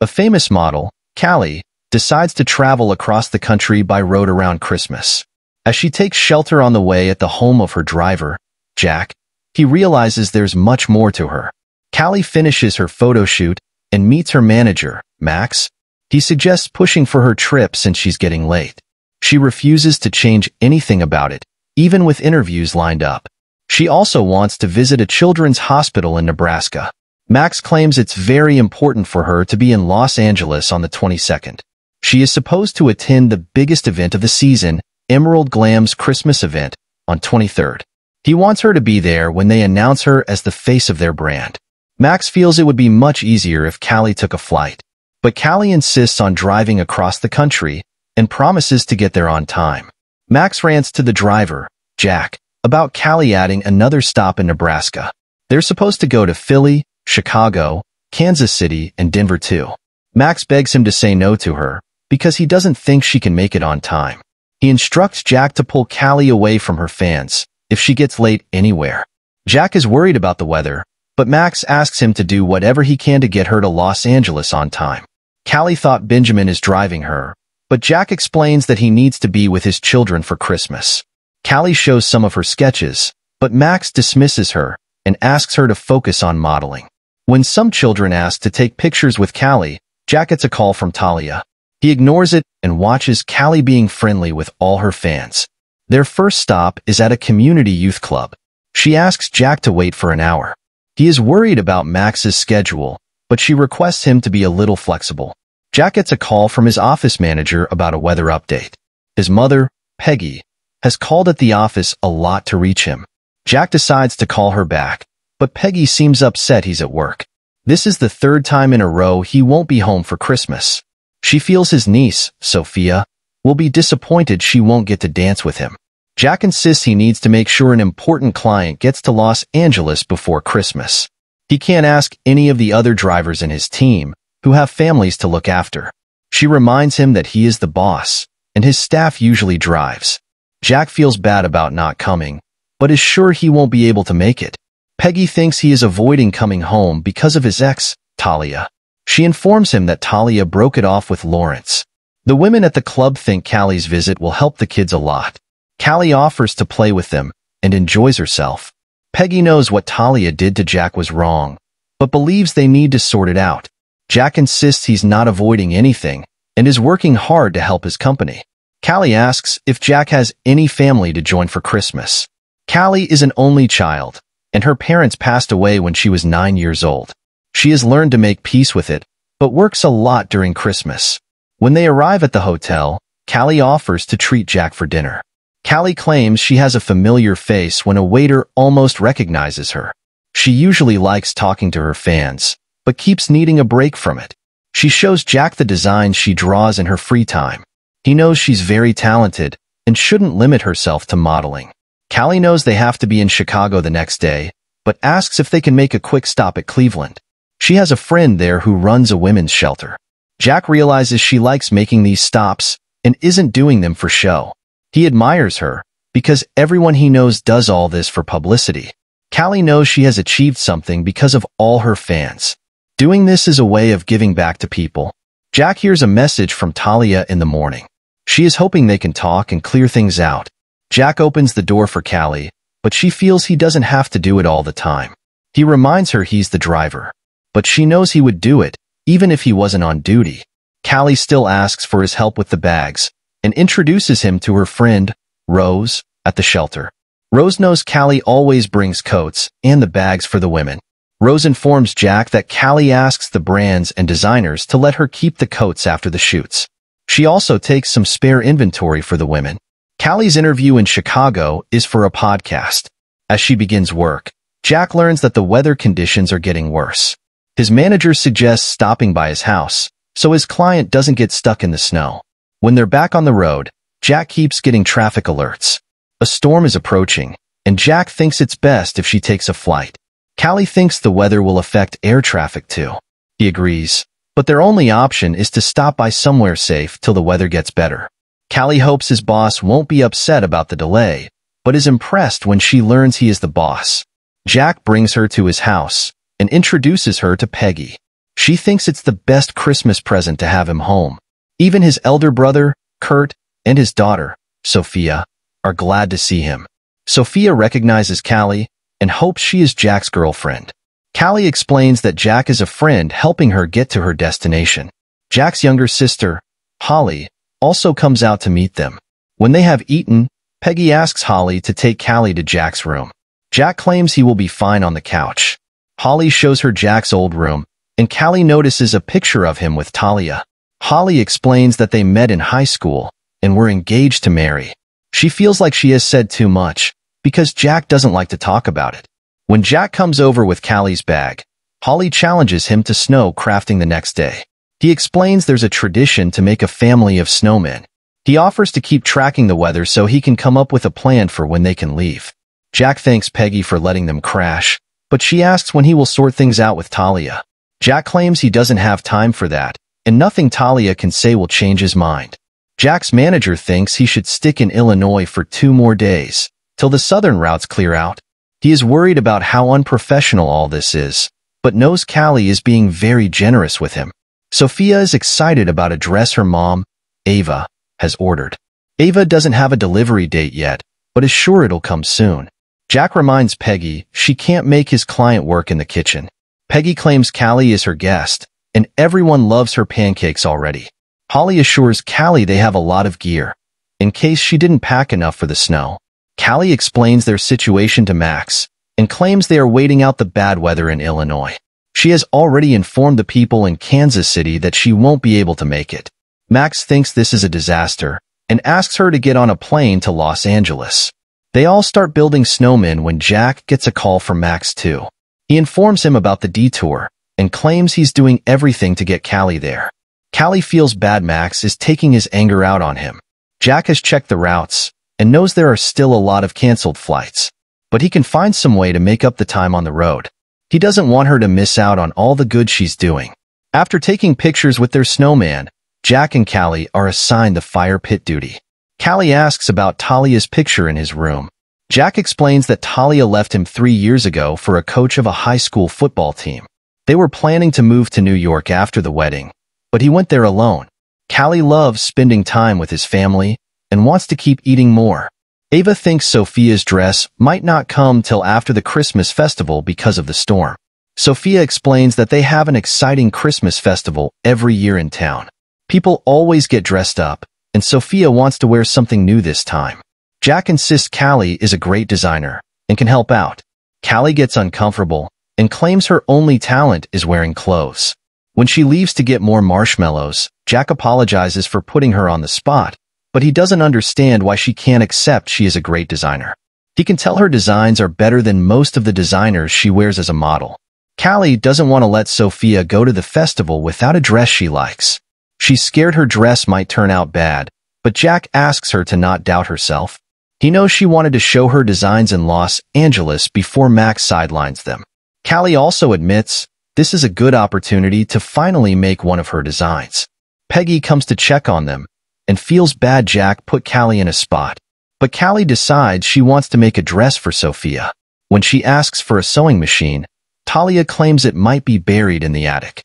A famous model, Callie, decides to travel across the country by road around Christmas. As she takes shelter on the way at the home of her driver, Jack, he realizes there's much more to her. Callie finishes her photo shoot and meets her manager, Max. He suggests pushing for her trip since she's getting late. She refuses to change anything about it, even with interviews lined up. She also wants to visit a children's hospital in Nebraska. Max claims it's very important for her to be in Los Angeles on the 22nd. She is supposed to attend the biggest event of the season, Emerald Glam's Christmas event, on 23rd. He wants her to be there when they announce her as the face of their brand. Max feels it would be much easier if Callie took a flight, but Callie insists on driving across the country and promises to get there on time. Max rants to the driver, Jack, about Callie adding another stop in Nebraska. They're supposed to go to Philly, Chicago, Kansas City, and Denver too. Max begs him to say no to her because he doesn't think she can make it on time. He instructs Jack to pull Callie away from her fans if she gets late anywhere. Jack is worried about the weather, but Max asks him to do whatever he can to get her to Los Angeles on time. Callie thought Benjamin is driving her, but Jack explains that he needs to be with his children for Christmas. Callie shows some of her sketches, but Max dismisses her and asks her to focus on modeling. When some children ask to take pictures with Callie, Jack gets a call from Talia. He ignores it and watches Callie being friendly with all her fans. Their first stop is at a community youth club. She asks Jack to wait for an hour. He is worried about Max's schedule, but she requests him to be a little flexible. Jack gets a call from his office manager about a weather update. His mother, Peggy, has called at the office a lot to reach him. Jack decides to call her back, but Peggy seems upset he's at work. This is the third time in a row he won't be home for Christmas. She feels his niece, Sophia, will be disappointed she won't get to dance with him. Jack insists he needs to make sure an important client gets to Los Angeles before Christmas. He can't ask any of the other drivers in his team, who have families to look after. She reminds him that he is the boss, and his staff usually drives. Jack feels bad about not coming, but is sure he won't be able to make it. Peggy thinks he is avoiding coming home because of his ex, Talia. She informs him that Talia broke it off with Lawrence. The women at the club think Callie's visit will help the kids a lot. Callie offers to play with them and enjoys herself. Peggy knows what Talia did to Jack was wrong, but believes they need to sort it out. Jack insists he's not avoiding anything and is working hard to help his company. Callie asks if Jack has any family to join for Christmas. Callie is an only child, and her parents passed away when she was 9 years old. She has learned to make peace with it, but works a lot during Christmas. When they arrive at the hotel, Callie offers to treat Jack for dinner. Callie claims she has a familiar face when a waiter almost recognizes her. She usually likes talking to her fans, but keeps needing a break from it. She shows Jack the designs she draws in her free time. He knows she's very talented and shouldn't limit herself to modeling. Callie knows they have to be in Chicago the next day, but asks if they can make a quick stop at Cleveland. She has a friend there who runs a women's shelter. Jack realizes she likes making these stops and isn't doing them for show. He admires her because everyone he knows does all this for publicity. Callie knows she has achieved something because of all her fans. Doing this is a way of giving back to people. Jack hears a message from Talia in the morning. She is hoping they can talk and clear things out. Jack opens the door for Callie, but she feels he doesn't have to do it all the time. He reminds her he's the driver, but she knows he would do it, even if he wasn't on duty. Callie still asks for his help with the bags and introduces him to her friend, Rose, at the shelter. Rose knows Callie always brings coats and the bags for the women. Rose informs Jack that Callie asks the brands and designers to let her keep the coats after the shoots. She also takes some spare inventory for the women. Callie's interview in Chicago is for a podcast. As she begins work, Jack learns that the weather conditions are getting worse. His manager suggests stopping by his house, so his client doesn't get stuck in the snow. When they're back on the road, Jack keeps getting traffic alerts. A storm is approaching, and Jack thinks it's best if she takes a flight. Callie thinks the weather will affect air traffic too. He agrees, but their only option is to stop by somewhere safe till the weather gets better. Callie hopes his boss won't be upset about the delay, but is impressed when she learns he is the boss. Jack brings her to his house and introduces her to Peggy. She thinks it's the best Christmas present to have him home. Even his elder brother, Kurt, and his daughter, Sophia, are glad to see him. Sophia recognizes Callie and hopes she is Jack's girlfriend. Callie explains that Jack is a friend helping her get to her destination. Jack's younger sister, Holly, also comes out to meet them. When they have eaten, Peggy asks Holly to take Callie to Jack's room. Jack claims he will be fine on the couch. Holly shows her Jack's old room, and Callie notices a picture of him with Talia. Holly explains that they met in high school and were engaged to marry. She feels like she has said too much, because Jack doesn't like to talk about it. When Jack comes over with Callie's bag, Holly challenges him to snow crafting the next day. He explains there's a tradition to make a family of snowmen. He offers to keep tracking the weather so he can come up with a plan for when they can leave. Jack thanks Peggy for letting them crash, but she asks when he will sort things out with Talia. Jack claims he doesn't have time for that, and nothing Talia can say will change his mind. Jack's manager thinks he should stick in Illinois for 2 more days, till the southern routes clear out. He is worried about how unprofessional all this is, but knows Callie is being very generous with him. Sophia is excited about a dress her mom, Ava, has ordered. Ava doesn't have a delivery date yet, but is sure it'll come soon. Jack reminds Peggy she can't make his client work in the kitchen. Peggy claims Callie is her guest, and everyone loves her pancakes already. Holly assures Callie they have a lot of gear, in case she didn't pack enough for the snow. Callie explains their situation to Max, and claims they are waiting out the bad weather in Illinois. She has already informed the people in Kansas City that she won't be able to make it. Max thinks this is a disaster, and asks her to get on a plane to Los Angeles. They all start building snowmen when Jack gets a call from Max too. He informs him about the detour, and claims he's doing everything to get Callie there. Callie feels bad Max is taking his anger out on him. Jack has checked the routes, and knows there are still a lot of canceled flights, but he can find some way to make up the time on the road. He doesn't want her to miss out on all the good she's doing. After taking pictures with their snowman, Jack and Callie are assigned the fire pit duty. Callie asks about Talia's picture in his room. Jack explains that Talia left him 3 years ago for a coach of a high school football team. They were planning to move to New York after the wedding, but he went there alone. Callie loves spending time with his family and wants to keep eating more. Ava thinks Sophia's dress might not come till after the Christmas festival because of the storm. Sophia explains that they have an exciting Christmas festival every year in town. People always get dressed up, and Sophia wants to wear something new this time. Jack insists Callie is a great designer and can help out. Callie gets uncomfortable and claims her only talent is wearing clothes. When she leaves to get more marshmallows, Jack apologizes for putting her on the spot, but he doesn't understand why she can't accept she is a great designer. He can tell her designs are better than most of the designers she wears as a model. Callie doesn't want to let Sophia go to the festival without a dress she likes. She's scared her dress might turn out bad, but Jack asks her to not doubt herself. He knows she wanted to show her designs in Los Angeles before Max sidelines them. Callie also admits this is a good opportunity to finally make one of her designs. Peggy comes to check on them, and feels bad Jack put Callie in a spot. But Callie decides she wants to make a dress for Sophia. When she asks for a sewing machine, Talia claims it might be buried in the attic.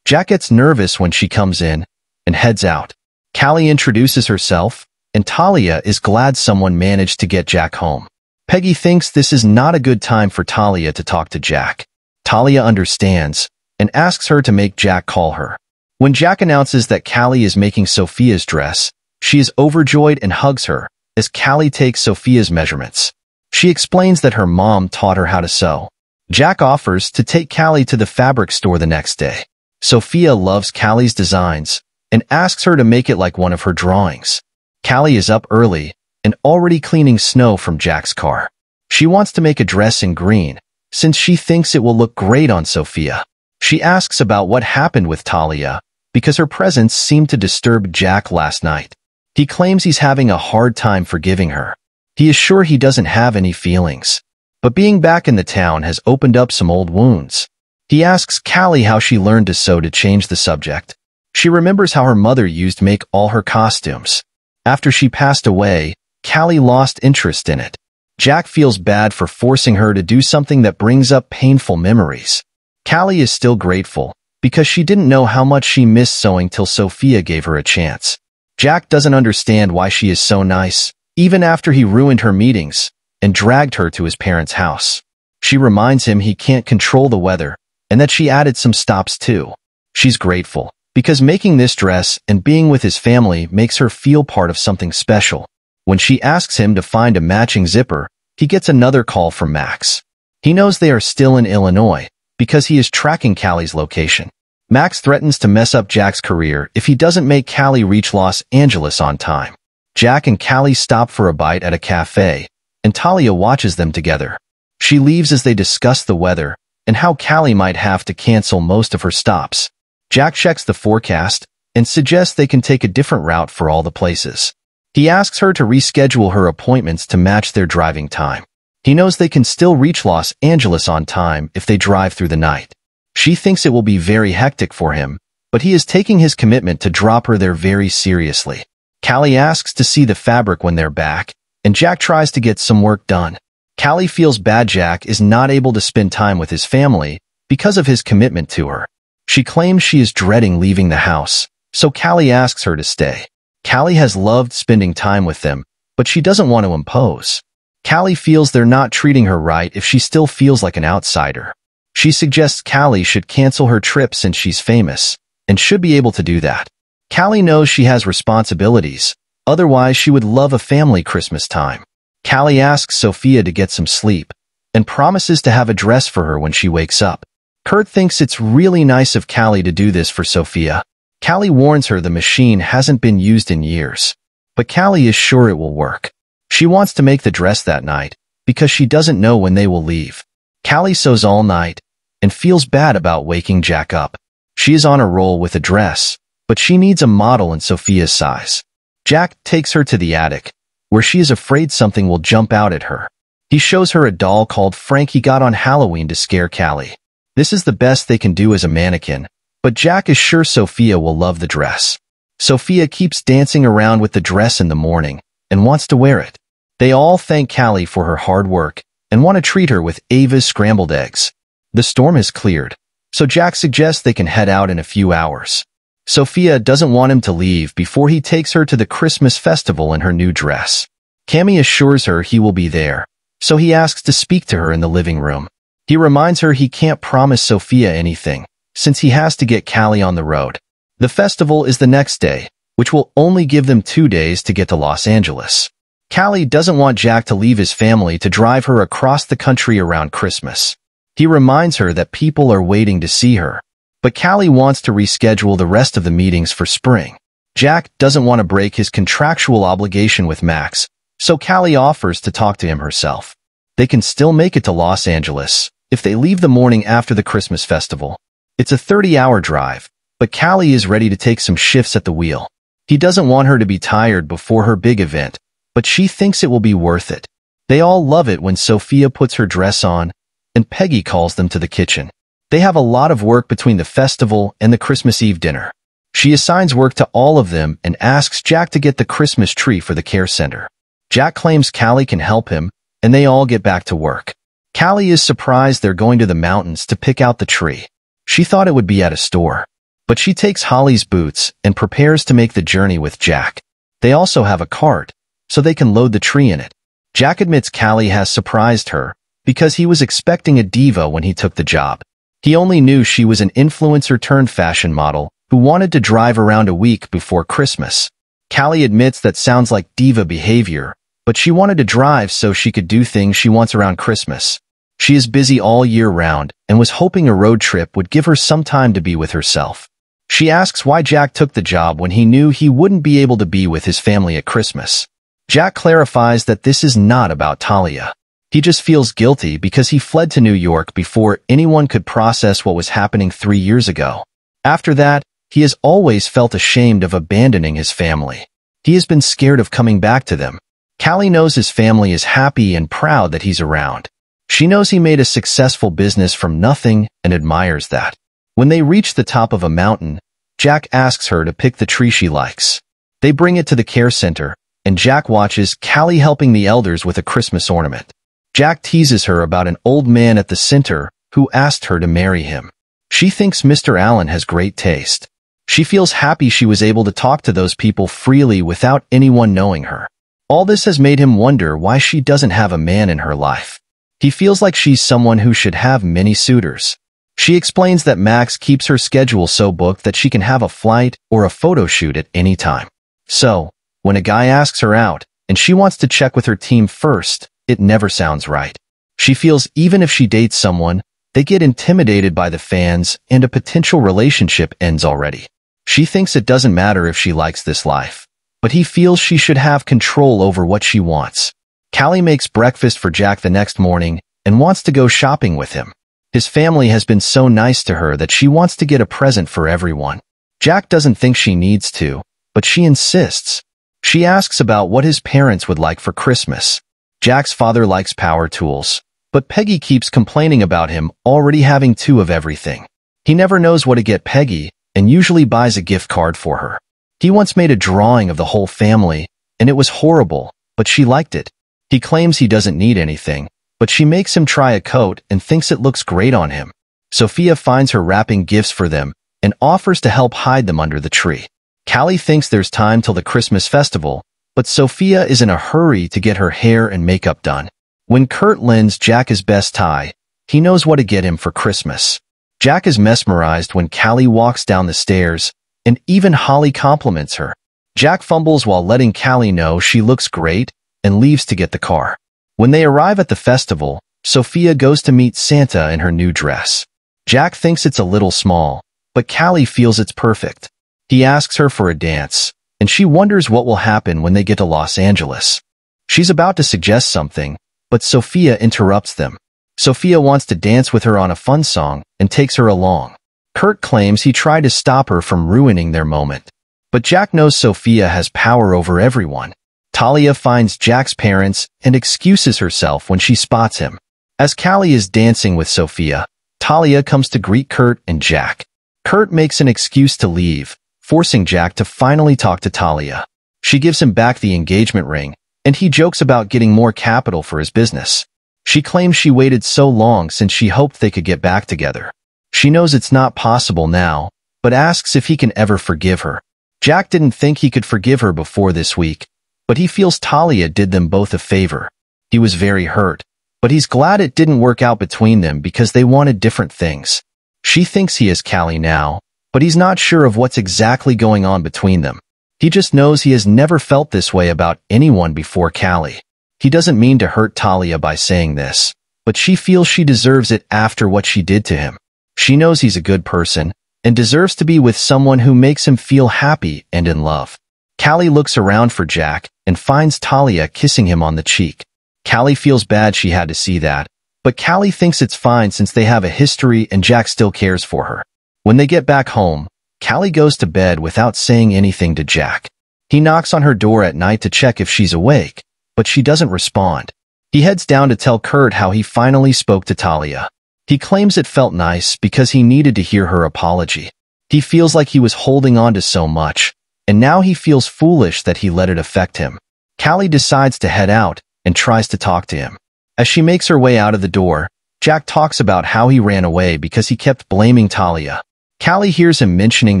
Jack gets nervous when she comes in and heads out. Callie introduces herself, and Talia is glad someone managed to get Jack home. Peggy thinks this is not a good time for Talia to talk to Jack. Talia understands and asks her to make Jack call her. When Jack announces that Callie is making Sophia's dress, she is overjoyed and hugs her as Callie takes Sophia's measurements. She explains that her mom taught her how to sew. Jack offers to take Callie to the fabric store the next day. Sophia loves Callie's designs and asks her to make it like one of her drawings. Callie is up early and already cleaning snow from Jack's car. She wants to make a dress in green, since she thinks it will look great on Sophia. She asks about what happened with Talia, because her presence seemed to disturb Jack last night. He claims he's having a hard time forgiving her. He is sure he doesn't have any feelings, but being back in the town has opened up some old wounds. He asks Callie how she learned to sew to change the subject. She remembers how her mother used to make all her costumes. After she passed away, Callie lost interest in it. Jack feels bad for forcing her to do something that brings up painful memories. Callie is still grateful, because she didn't know how much she missed sewing till Sophia gave her a chance. Jack doesn't understand why she is so nice, even after he ruined her meetings and dragged her to his parents' house. She reminds him he can't control the weather and that she added some stops too. She's grateful, because making this dress and being with his family makes her feel part of something special. When she asks him to find a matching zipper, he gets another call from Max. He knows they are still in Illinois, because he is tracking Callie's location. Max threatens to mess up Jack's career if he doesn't make Callie reach Los Angeles on time. Jack and Callie stop for a bite at a cafe, and Talia watches them together. She leaves as they discuss the weather and how Callie might have to cancel most of her stops. Jack checks the forecast and suggests they can take a different route for all the places. He asks her to reschedule her appointments to match their driving time. He knows they can still reach Los Angeles on time if they drive through the night. She thinks it will be very hectic for him, but he is taking his commitment to drop her there very seriously. Callie asks to see the fabric when they're back, and Jack tries to get some work done. Callie feels bad Jack is not able to spend time with his family because of his commitment to her. She claims she is dreading leaving the house, so Callie asks her to stay. Callie has loved spending time with them, but she doesn't want to impose. Callie feels they're not treating her right if she still feels like an outsider. She suggests Callie should cancel her trip since she's famous, and should be able to do that. Callie knows she has responsibilities, otherwise she would love a family Christmas time. Callie asks Sophia to get some sleep, and promises to have a dress for her when she wakes up. Kurt thinks it's really nice of Callie to do this for Sophia. Callie warns her the machine hasn't been used in years, but Callie is sure it will work. She wants to make the dress that night, because she doesn't know when they will leave. Callie sews all night, and feels bad about waking Jack up. She is on a roll with a dress, but she needs a model in Sophia's size. Jack takes her to the attic, where she is afraid something will jump out at her. He shows her a doll called Frank he got on Halloween to scare Callie. This is the best they can do as a mannequin, but Jack is sure Sophia will love the dress. Sophia keeps dancing around with the dress in the morning, and wants to wear it. They all thank Callie for her hard work, and want to treat her with Ava's scrambled eggs. The storm has cleared, so Jack suggests they can head out in a few hours. Sophia doesn't want him to leave before he takes her to the Christmas festival in her new dress. Cammy assures her he will be there, so he asks to speak to her in the living room. He reminds her he can't promise Sophia anything, since he has to get Callie on the road. The festival is the next day, which will only give them 2 days to get to Los Angeles. Callie doesn't want Jack to leave his family to drive her across the country around Christmas. He reminds her that people are waiting to see her, but Callie wants to reschedule the rest of the meetings for spring. Jack doesn't want to break his contractual obligation with Max, so Callie offers to talk to him herself. They can still make it to Los Angeles if they leave the morning after the Christmas festival. It's a 30-hour drive, but Callie is ready to take some shifts at the wheel. He doesn't want her to be tired before her big event, but she thinks it will be worth it. They all love it when Sophia puts her dress on, and Peggy calls them to the kitchen. They have a lot of work between the festival and the Christmas Eve dinner. She assigns work to all of them and asks Jack to get the Christmas tree for the care center. Jack claims Callie can help him, and they all get back to work. Callie is surprised they're going to the mountains to pick out the tree. She thought it would be at a store, but she takes Holly's boots and prepares to make the journey with Jack. They also have a cart, so they can load the tree in it. Jack admits Callie has surprised her, because he was expecting a diva when he took the job. He only knew she was an influencer-turned-fashion model who wanted to drive around a week before Christmas. Callie admits that sounds like diva behavior, but she wanted to drive so she could do things she wants around Christmas. She is busy all year round and was hoping a road trip would give her some time to be with herself. She asks why Jack took the job when he knew he wouldn't be able to be with his family at Christmas. Jack clarifies that this is not about Talia. He just feels guilty because he fled to New York before anyone could process what was happening 3 years ago. After that, he has always felt ashamed of abandoning his family. He has been scared of coming back to them. Callie knows his family is happy and proud that he's around. She knows he made a successful business from nothing and admires that. When they reach the top of a mountain, Jack asks her to pick the tree she likes. They bring it to the care center, and Jack watches Callie helping the elders with a Christmas ornament. Jack teases her about an old man at the center who asked her to marry him. She thinks Mr. Allen has great taste. She feels happy she was able to talk to those people freely without anyone knowing her. All this has made him wonder why she doesn't have a man in her life. He feels like she's someone who should have many suitors. She explains that Max keeps her schedule so booked that she can have a flight or a photo shoot at any time. So, when a guy asks her out, and she wants to check with her team first, it never sounds right. She feels even if she dates someone, they get intimidated by the fans and a potential relationship ends already. She thinks it doesn't matter if she likes this life, but he feels she should have control over what she wants. Callie makes breakfast for Jack the next morning and wants to go shopping with him. His family has been so nice to her that she wants to get a present for everyone. Jack doesn't think she needs to, but she insists. She asks about what his parents would like for Christmas. Jack's father likes power tools, but Peggy keeps complaining about him already having 2 of everything. He never knows what to get Peggy and usually buys a gift card for her. He once made a drawing of the whole family, and it was horrible, but she liked it. He claims he doesn't need anything, but she makes him try a coat and thinks it looks great on him. Sophia finds her wrapping gifts for them and offers to help hide them under the tree. Callie thinks there's time till the Christmas festival, but Sophia is in a hurry to get her hair and makeup done. When Kurt lends Jack his best tie, he knows what to get him for Christmas. Jack is mesmerized when Callie walks down the stairs, and even Holly compliments her. Jack fumbles while letting Callie know she looks great and leaves to get the car. When they arrive at the festival, Sophia goes to meet Santa in her new dress. Jack thinks it's a little small, but Callie feels it's perfect. He asks her for a dance, and she wonders what will happen when they get to Los Angeles. She's about to suggest something, but Sophia interrupts them. Sophia wants to dance with her on a fun song and takes her along. Kurt claims he tried to stop her from ruining their moment, but Jack knows Sophia has power over everyone. Talia finds Jack's parents and excuses herself when she spots him. As Callie is dancing with Sophia, Talia comes to greet Kurt and Jack. Kurt makes an excuse to leave, forcing Jack to finally talk to Talia. She gives him back the engagement ring, and he jokes about getting more capital for his business. She claims she waited so long since she hoped they could get back together. She knows it's not possible now, but asks if he can ever forgive her. Jack didn't think he could forgive her before this week, but he feels Talia did them both a favor. He was very hurt, but he's glad it didn't work out between them because they wanted different things. She thinks he is Callie now, but he's not sure of what's exactly going on between them. He just knows he has never felt this way about anyone before Callie. He doesn't mean to hurt Talia by saying this, but she feels she deserves it after what she did to him. She knows he's a good person and deserves to be with someone who makes him feel happy and in love. Callie looks around for Jack and finds Talia kissing him on the cheek. Callie feels bad she had to see that, but Callie thinks it's fine since they have a history and Jack still cares for her. When they get back home, Callie goes to bed without saying anything to Jack. He knocks on her door at night to check if she's awake, but she doesn't respond. He heads down to tell Kurt how he finally spoke to Talia. He claims it felt nice because he needed to hear her apology. He feels like he was holding on to so much, and now he feels foolish that he let it affect him. Callie decides to head out and tries to talk to him. As she makes her way out of the door, Jack talks about how he ran away because he kept blaming Talia. Callie hears him mentioning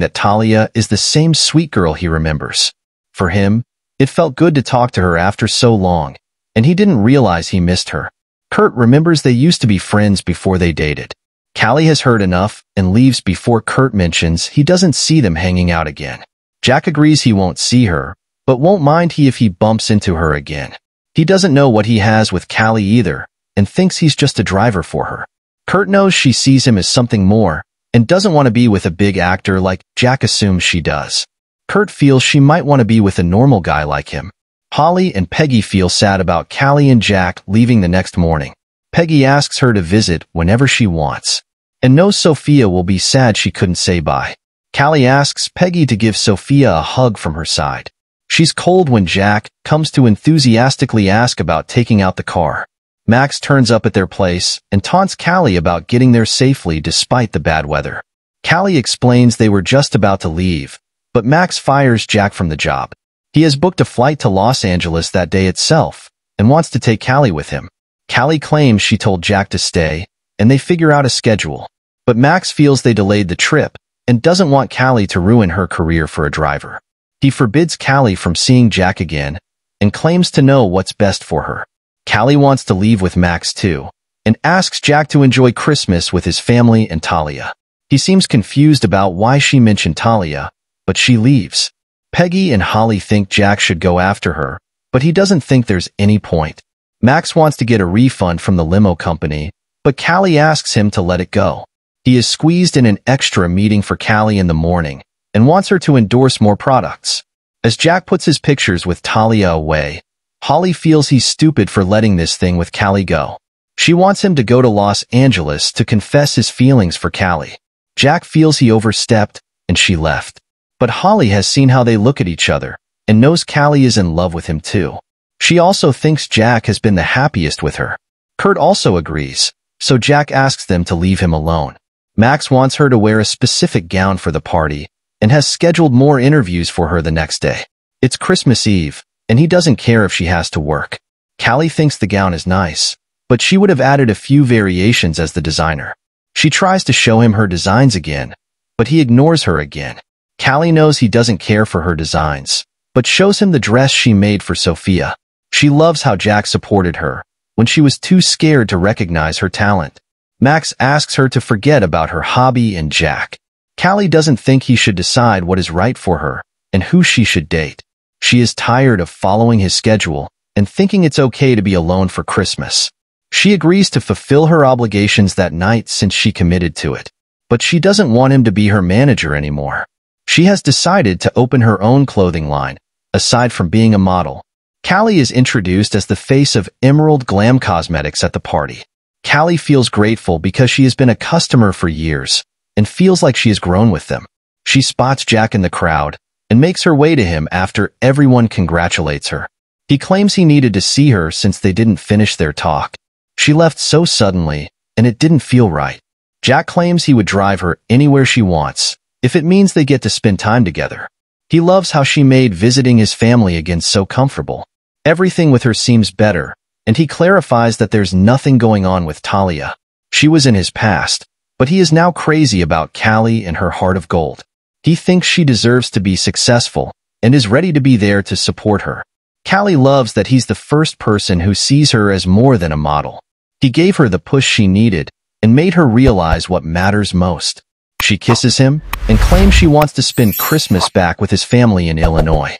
that Talia is the same sweet girl he remembers. For him, it felt good to talk to her after so long, and he didn't realize he missed her. Kurt remembers they used to be friends before they dated. Callie has heard enough and leaves before Kurt mentions he doesn't see them hanging out again. Jack agrees he won't see her, but won't mind if he bumps into her again. He doesn't know what he has with Callie either, and thinks he's just a driver for her. Kurt knows she sees him as something more, and doesn't want to be with a big actor like Jack assumes she does. Kurt feels she might want to be with a normal guy like him. Holly and Peggy feel sad about Callie and Jack leaving the next morning. Peggy asks her to visit whenever she wants, and knows Sophia will be sad she couldn't say bye. Callie asks Peggy to give Sophia a hug from her side. She's cold when Jack comes to enthusiastically ask about taking out the car. Max turns up at their place and taunts Callie about getting there safely despite the bad weather. Callie explains they were just about to leave, but Max fires Jack from the job. He has booked a flight to Los Angeles that day itself and wants to take Callie with him. Callie claims she told Jack to stay, and they figure out a schedule. But Max feels they delayed the trip and doesn't want Callie to ruin her career for a driver. He forbids Callie from seeing Jack again and claims to know what's best for her. Callie wants to leave with Max too and asks Jack to enjoy Christmas with his family and Talia. He seems confused about why she mentioned Talia, but she leaves. Peggy and Holly think Jack should go after her, but he doesn't think there's any point. Max wants to get a refund from the limo company, but Callie asks him to let it go. He is squeezed in an extra meeting for Callie in the morning and wants her to endorse more products. As Jack puts his pictures with Talia away, Holly feels he's stupid for letting this thing with Callie go. She wants him to go to Los Angeles to confess his feelings for Callie. Jack feels he overstepped and she left. But Holly has seen how they look at each other and knows Callie is in love with him too. She also thinks Jack has been the happiest with her. Kurt also agrees, so Jack asks them to leave him alone. Max wants her to wear a specific gown for the party and has scheduled more interviews for her the next day. It's Christmas Eve, and he doesn't care if she has to work. Callie thinks the gown is nice, but she would have added a few variations as the designer. She tries to show him her designs again, but he ignores her again. Callie knows he doesn't care for her designs, but shows him the dress she made for Sophia. She loves how Jack supported her when she was too scared to recognize her talent. Max asks her to forget about her hobby and Jack. Callie doesn't think he should decide what is right for her and who she should date. She is tired of following his schedule and thinking it's okay to be alone for Christmas. She agrees to fulfill her obligations that night since she committed to it, but she doesn't want him to be her manager anymore. She has decided to open her own clothing line, aside from being a model. Callie is introduced as the face of Emerald Glam Cosmetics at the party. Callie feels grateful because she has been a customer for years and feels like she has grown with them. She spots Jack in the crowd and makes her way to him after everyone congratulates her. He claims he needed to see her since they didn't finish their talk. She left so suddenly, and it didn't feel right. Jack claims he would drive her anywhere she wants, if it means they get to spend time together. He loves how she made visiting his family again so comfortable. Everything with her seems better, and he clarifies that there's nothing going on with Talia. She was in his past, but he is now crazy about Callie and her heart of gold. He thinks she deserves to be successful and is ready to be there to support her. Callie loves that he's the first person who sees her as more than a model. He gave her the push she needed and made her realize what matters most. She kisses him and claims she wants to spend Christmas back with his family in Illinois.